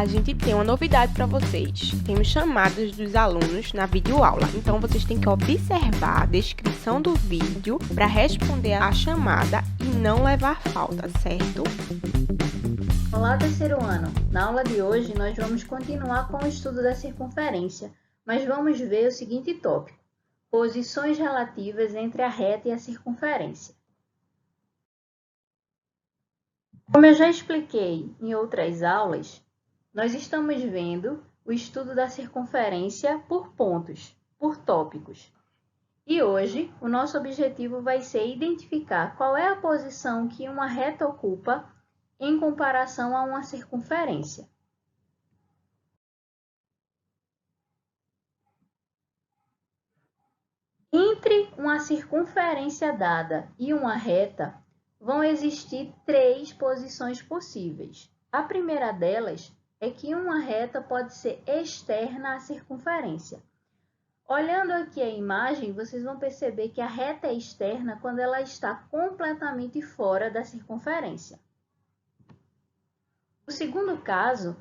A gente tem uma novidade para vocês. Temos chamadas dos alunos na videoaula. Então, vocês têm que observar a descrição do vídeo para responder a chamada e não levar falta, certo? Olá, terceiro ano! Na aula de hoje, nós vamos continuar com o estudo da circunferência, mas vamos ver o seguinte tópico: posições relativas entre a reta e a circunferência. Como eu já expliquei em outras aulas, nós estamos vendo o estudo da circunferência por pontos, por tópicos. E hoje, o nosso objetivo vai ser identificar qual é a posição que uma reta ocupa em comparação a uma circunferência. Entre uma circunferência dada e uma reta, vão existir três posições possíveis. A primeira delas é que uma reta pode ser externa à circunferência. Olhando aqui a imagem, vocês vão perceber que a reta é externa quando ela está completamente fora da circunferência. O segundo caso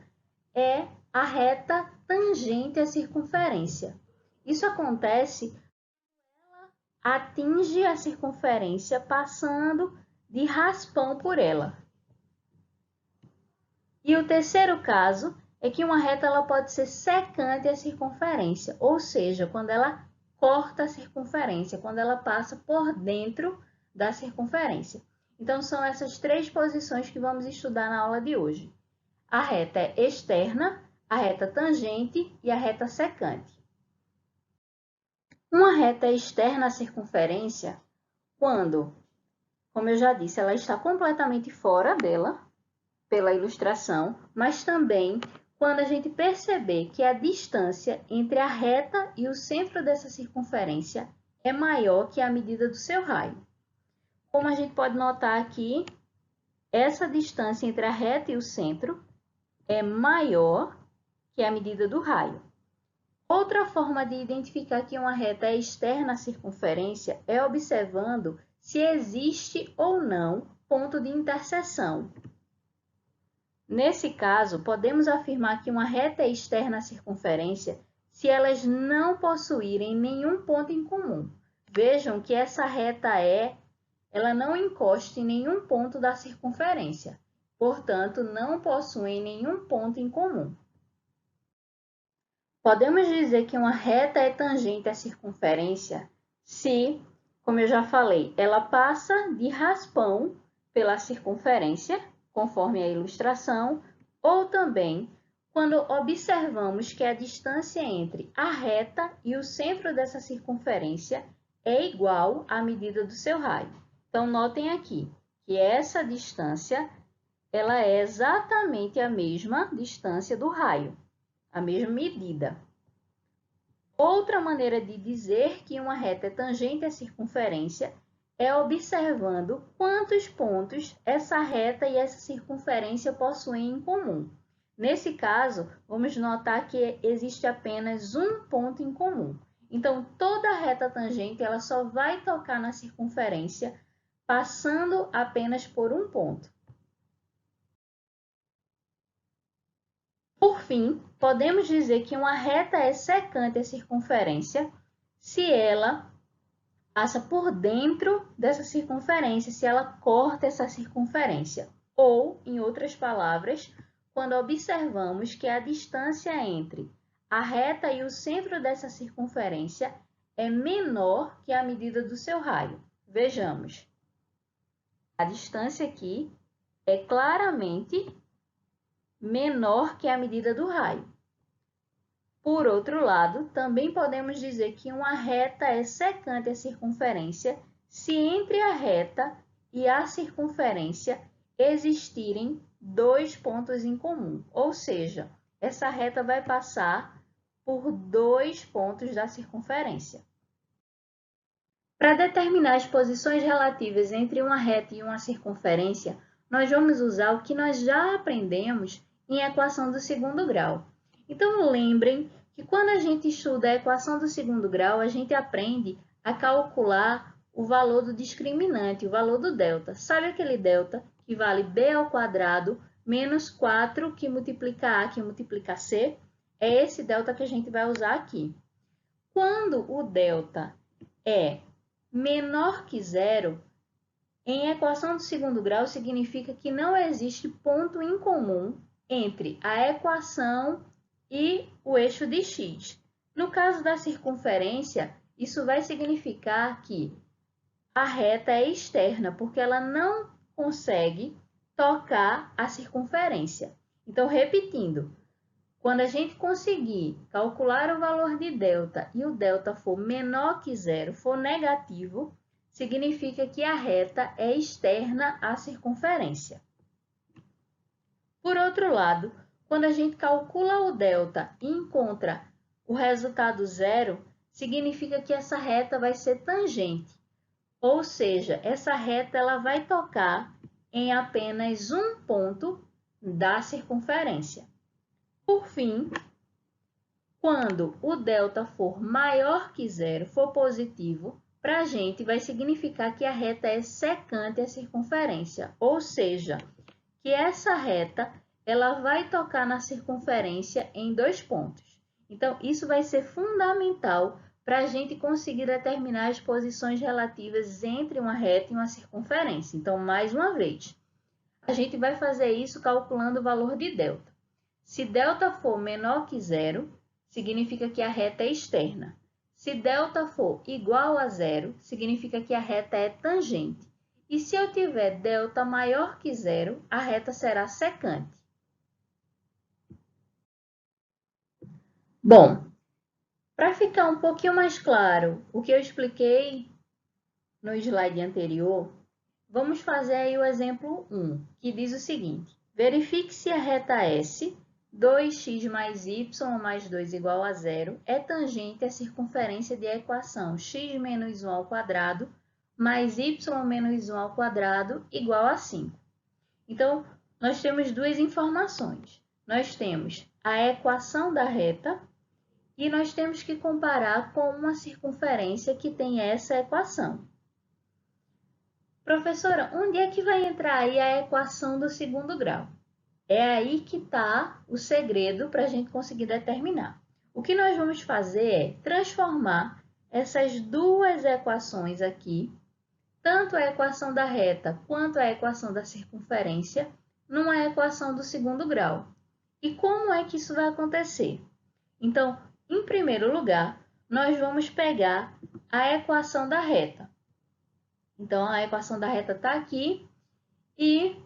é a reta tangente à circunferência. Isso acontece quando ela atinge a circunferência passando de raspão por ela. E o terceiro caso é que uma reta ela pode ser secante à circunferência, ou seja, quando ela corta a circunferência, quando ela passa por dentro da circunferência. Então, são essas três posições que vamos estudar na aula de hoje. A reta externa, a reta tangente e a reta secante. Uma reta externa à circunferência, quando, como eu já disse, ela está completamente fora dela, pela ilustração, mas também quando a gente perceber que a distância entre a reta e o centro dessa circunferência é maior que a medida do seu raio. Como a gente pode notar aqui, essa distância entre a reta e o centro é maior que a medida do raio. Outra forma de identificar que uma reta é externa à circunferência é observando se existe ou não ponto de interseção. Nesse caso, podemos afirmar que uma reta é externa à circunferência se elas não possuírem nenhum ponto em comum. Vejam que essa reta ela não encosta em nenhum ponto da circunferência, portanto, não possuem nenhum ponto em comum. Podemos dizer que uma reta é tangente à circunferência se, como eu já falei, ela passa de raspão pela circunferência, conforme a ilustração, ou também quando observamos que a distância entre a reta e o centro dessa circunferência é igual à medida do seu raio. Então, notem aqui que essa distância ela é exatamente a mesma distância do raio, a mesma medida. Outra maneira de dizer que uma reta é tangente à circunferência é observando quantos pontos essa reta e essa circunferência possuem em comum. Nesse caso, vamos notar que existe apenas um ponto em comum. Então, toda reta tangente ela só vai tocar na circunferência passando apenas por um ponto. Por fim, podemos dizer que uma reta é secante à circunferência se ela passa por dentro dessa circunferência, se ela corta essa circunferência. Ou, em outras palavras, quando observamos que a distância entre a reta e o centro dessa circunferência é menor que a medida do seu raio. Vejamos. A distância aqui é claramente menor que a medida do raio. Por outro lado, também podemos dizer que uma reta é secante à circunferência se entre a reta e a circunferência existirem dois pontos em comum, ou seja, essa reta vai passar por dois pontos da circunferência. Para determinar as posições relativas entre uma reta e uma circunferência, nós vamos usar o que nós já aprendemos em equação do segundo grau. Então, lembrem E quando a gente estuda a equação do segundo grau, a gente aprende a calcular o valor do discriminante, o valor do delta. Sabe aquele delta que vale b ao quadrado menos 4 que multiplica a que multiplica c? É esse delta que a gente vai usar aqui. Quando o delta é menor que zero, em equação do segundo grau significa que não existe ponto em comum entre a equação e o eixo de x. No caso da circunferência, isso vai significar que a reta é externa, porque ela não consegue tocar a circunferência. Então, repetindo, quando a gente conseguir calcular o valor de delta e o delta for menor que zero, for negativo, significa que a reta é externa à circunferência. Por outro lado, quando a gente calcula o delta e encontra o resultado zero, significa que essa reta vai ser tangente. Ou seja, essa reta ela vai tocar em apenas um ponto da circunferência. Por fim, quando o delta for maior que zero, for positivo, para a gente vai significar que a reta é secante à circunferência, ou seja, que essa reta ela vai tocar na circunferência em 2 pontos. Então, isso vai ser fundamental para a gente conseguir determinar as posições relativas entre uma reta e uma circunferência. Então, mais uma vez, a gente vai fazer isso calculando o valor de delta. Se delta for menor que zero, significa que a reta é externa. Se delta for igual a zero, significa que a reta é tangente. E se eu tiver delta maior que zero, a reta será secante. Bom, para ficar um pouquinho mais claro o que eu expliquei no slide anterior, vamos fazer aí o exemplo 1, que diz o seguinte: verifique se a reta S, 2x mais y mais 2 igual a zero, é tangente à circunferência de equação x menos 1 ao quadrado mais y menos 1 ao quadrado igual a 5. Então, nós temos duas informações. Nós temos a equação da reta e nós temos que comparar com uma circunferência que tem essa equação. Professora, onde é que vai entrar aí a equação do segundo grau? É aí que está o segredo para a gente conseguir determinar. O que nós vamos fazer é transformar essas duas equações aqui, tanto a equação da reta quanto a equação da circunferência, numa equação do segundo grau. E como é que isso vai acontecer? Então, em primeiro lugar, nós vamos pegar a equação da reta. Então, a equação da reta está aqui e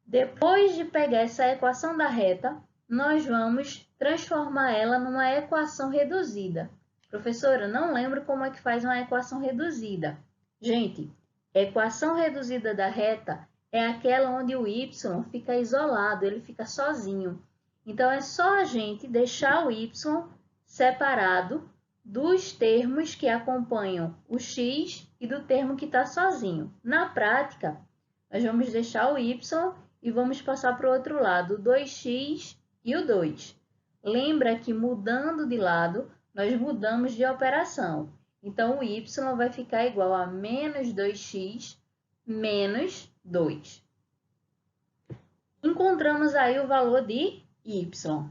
depois de pegar essa equação da reta, nós vamos transformar ela numa equação reduzida. Professora, não lembro como é que faz uma equação reduzida. Gente, equação reduzida da reta é aquela onde o y fica isolado, ele fica sozinho. Então, é só a gente deixar o y separado dos termos que acompanham o x e do termo que está sozinho. Na prática, nós vamos deixar o y e vamos passar para o outro lado, o 2x e o 2. Lembra que mudando de lado, nós mudamos de operação. Então, o y vai ficar igual a menos 2x menos 2. Encontramos aí o valor de y.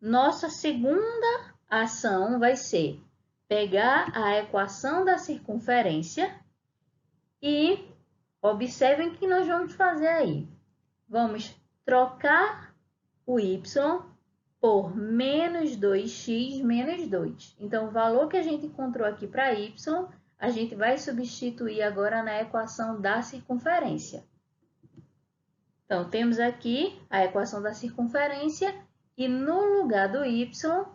Nossa segunda ação vai ser pegar a equação da circunferência e observem o que nós vamos fazer aí. Vamos trocar o y por menos 2x menos 2. Então, o valor que a gente encontrou aqui para y, a gente vai substituir agora na equação da circunferência. Então, temos aqui a equação da circunferência e no lugar do y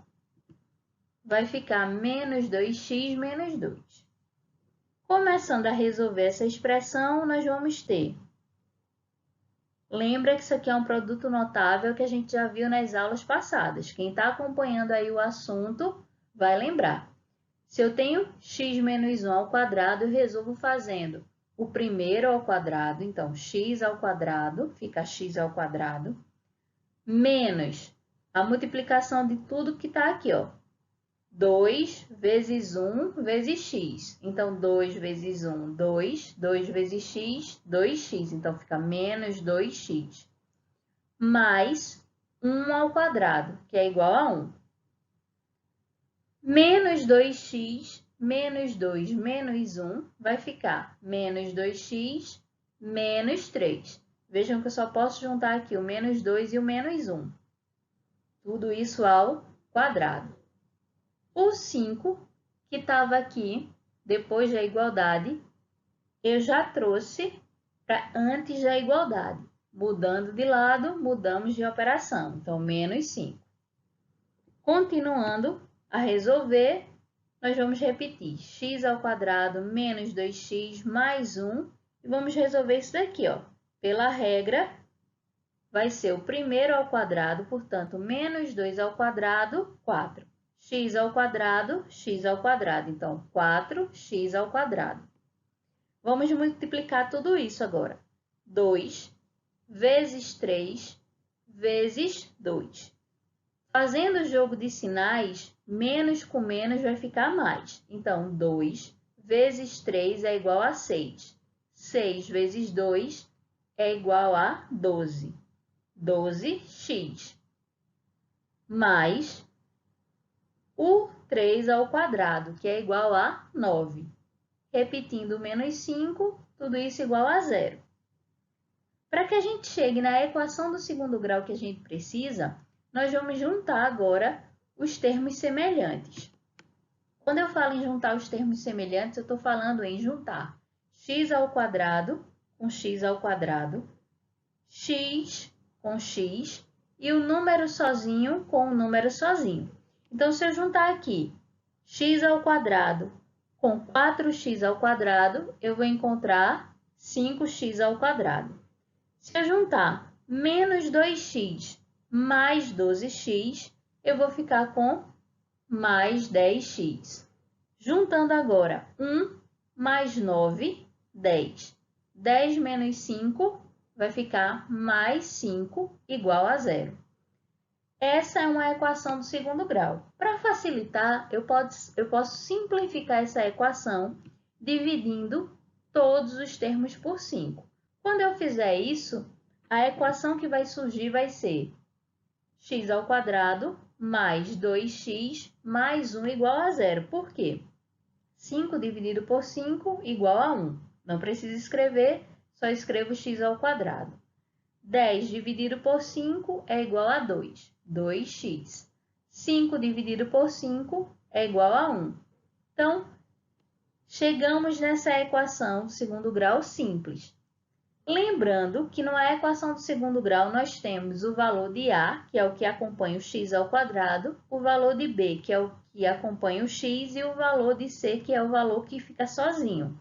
vai ficar menos 2x menos 2. Começando a resolver essa expressão, nós vamos ter. Lembra que isso aqui é um produto notável que a gente já viu nas aulas passadas. Quem está acompanhando aí o assunto vai lembrar. Se eu tenho x menos 1 ao quadrado, eu resolvo fazendo o primeiro ao quadrado. Então, x ao quadrado, fica x ao quadrado, menos a multiplicação de tudo que está aqui, ó. 2 vezes 1 vezes x. Então, 2 vezes 1, 2. 2 vezes x, 2x. Então, fica menos 2x. Mais 1 ao quadrado, que é igual a 1. Menos 2x, menos 2, menos 1, vai ficar menos 2x, menos 3. Vejam que eu só posso juntar aqui o menos 2 e o menos 1. Tudo isso ao quadrado. O 5, que estava aqui, depois da igualdade, eu já trouxe para antes da igualdade. Mudando de lado, mudamos de operação. Então, menos 5. Continuando a resolver, nós vamos repetir x ao quadrado menos 2x mais 1. E vamos resolver isso daqui, ó. Pela regra, vai ser o primeiro ao quadrado, portanto, menos 2 ao quadrado, 4. X ao quadrado, x ao quadrado. Então, 4x ao quadrado. Vamos multiplicar tudo isso agora. 2 vezes 3 vezes 2. Fazendo o jogo de sinais, menos com menos vai ficar mais. Então, 2 vezes 3 é igual a 6. 6 vezes 2 é igual a 12. 12x. Mais o 3 ao quadrado, que é igual a 9. Repetindo menos 5, tudo isso igual a 0. Para que a gente chegue na equação do segundo grau que a gente precisa, nós vamos juntar agora os termos semelhantes. Quando eu falo em juntar os termos semelhantes, eu estou falando em juntar x ao quadrado com x ao quadrado, x com x e o número sozinho com o número sozinho. Então, se eu juntar aqui x ao quadrado com 4x ao quadrado, eu vou encontrar 5x ao quadrado. Se eu juntar menos 2x mais 12x, eu vou ficar com mais 10x. Juntando agora 1 mais 9, 10. 10 menos 5 vai ficar mais 5 igual a 0. Essa é uma equação do segundo grau. Para facilitar, eu posso simplificar essa equação dividindo todos os termos por 5. Quando eu fizer isso, a equação que vai surgir vai ser x ao quadrado mais 2x mais 1 igual a 0. Por quê? 5 dividido por 5 igual a 1. Não precisa escrever, só escrevo x ao quadrado. 10 dividido por 5 é igual a 2. 2x. 5 dividido por 5 é igual a 1. Então, chegamos nessa equação do segundo grau simples. Lembrando que na equação do segundo grau nós temos o valor de A, que é o que acompanha o x ao quadrado, o valor de B, que é o que acompanha o x, e o valor de C, que é o valor que fica sozinho.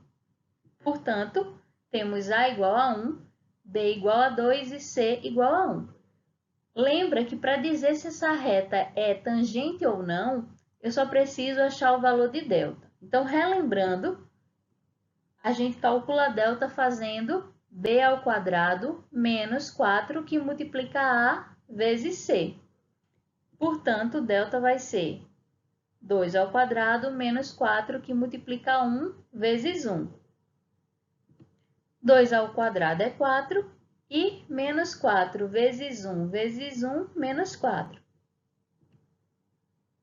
Portanto, temos A igual a 1, B igual a 2 e C igual a 1. Lembra que para dizer se essa reta é tangente ou não, eu só preciso achar o valor de delta. Então, relembrando, a gente calcula delta fazendo b ao quadrado menos 4, que multiplica A vezes C. Portanto, delta vai ser 2 ao quadrado menos 4, que multiplica 1 vezes 1. 2 ao quadrado é 4 e menos 4 vezes 1 vezes 1, menos 4.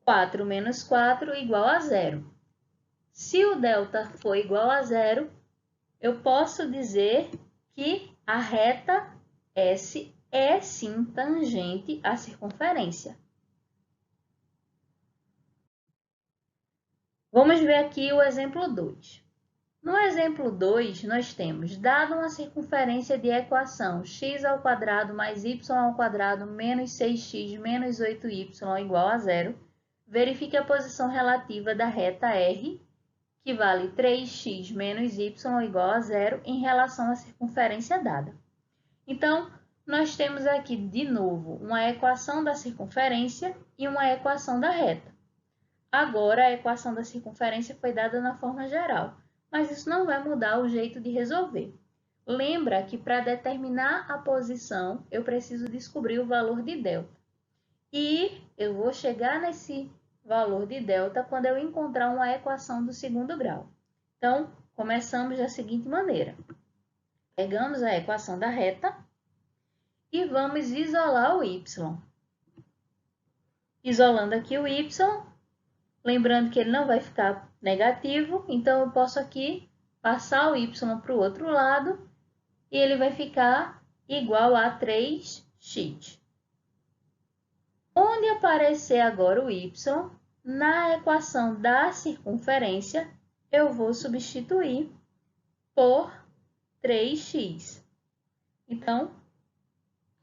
4 menos 4 igual a 0. Se o delta for igual a 0, eu posso dizer que a reta S é sim tangente à circunferência. Vamos ver aqui o exemplo 2. No exemplo 2, nós temos, dado uma circunferência de equação x ao quadrado mais y ao quadrado menos 6x menos 8y igual a 0, verifique a posição relativa da reta R, que vale 3x menos y igual a 0 em relação à circunferência dada. Então, nós temos aqui, de novo, uma equação da circunferência e uma equação da reta. Agora, a equação da circunferência foi dada na forma geral, mas isso não vai mudar o jeito de resolver. Lembra que para determinar a posição, eu preciso descobrir o valor de delta. E eu vou chegar nesse valor de delta quando eu encontrar uma equação do segundo grau. Então, começamos da seguinte maneira. Pegamos a equação da reta e vamos isolar o y. Isolando aqui o y, lembrando que ele não vai ficar negativo, então eu posso aqui passar o y para o outro lado e ele vai ficar igual a 3x. Onde aparecer agora o y, na equação da circunferência, eu vou substituir por 3x. Então,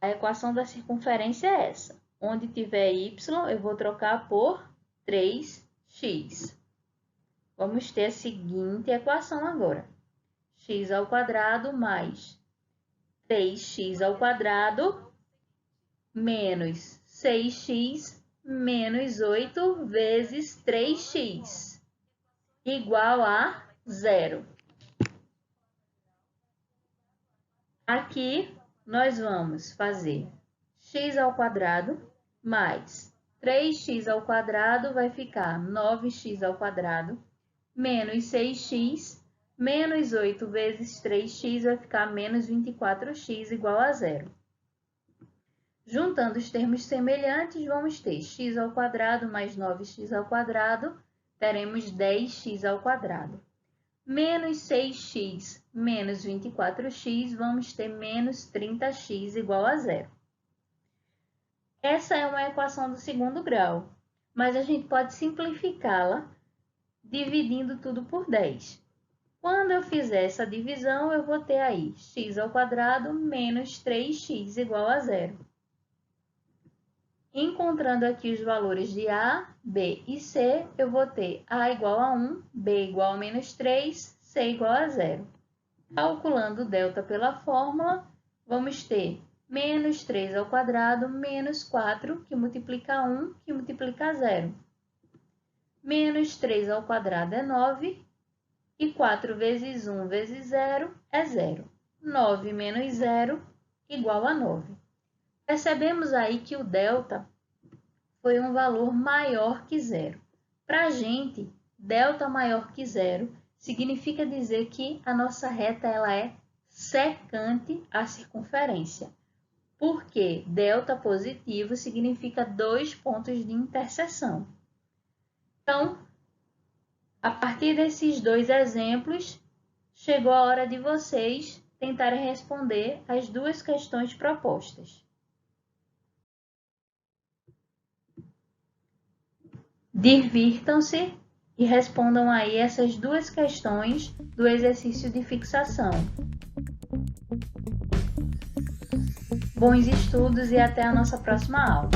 a equação da circunferência é essa. Onde tiver y, eu vou trocar por 3x. Vamos ter a seguinte equação agora. X ao quadrado mais 3x ao quadrado menos 6x menos 8 vezes 3x igual a 0. Aqui nós vamos fazer x ao quadrado mais 3x ao quadrado vai ficar 9x ao quadrado menos 6x menos 8 vezes 3x vai ficar menos 24x igual a 0. Juntando os termos semelhantes, vamos ter x ao quadrado mais 9x ao quadrado, teremos 10x ao quadrado. Menos 6x menos 24x, vamos ter menos 30x igual a 0. Essa é uma equação do segundo grau, mas a gente pode simplificá-la dividindo tudo por 10. Quando eu fizer essa divisão, eu vou ter aí x ao quadrado menos 3x igual a 0. Encontrando aqui os valores de A, B e C, eu vou ter A igual a 1, B igual a menos 3, C igual a 0. Calculando o delta pela fórmula, vamos ter menos 3 ao quadrado menos 4, que multiplica 1, que multiplica 0. Menos 3 ao quadrado é 9, e 4 vezes 1 vezes 0 é 0. 9 menos 0 igual a 9. Percebemos aí que o delta foi um valor maior que 0. Para a gente, delta maior que 0 significa dizer que a nossa reta ela é secante à circunferência. Porque delta positivo significa 2 pontos de interseção. Então, a partir desses 2 exemplos, chegou a hora de vocês tentarem responder as 2 questões propostas. Divirtam-se e respondam aí essas 2 questões do exercício de fixação. Bons estudos e até a nossa próxima aula.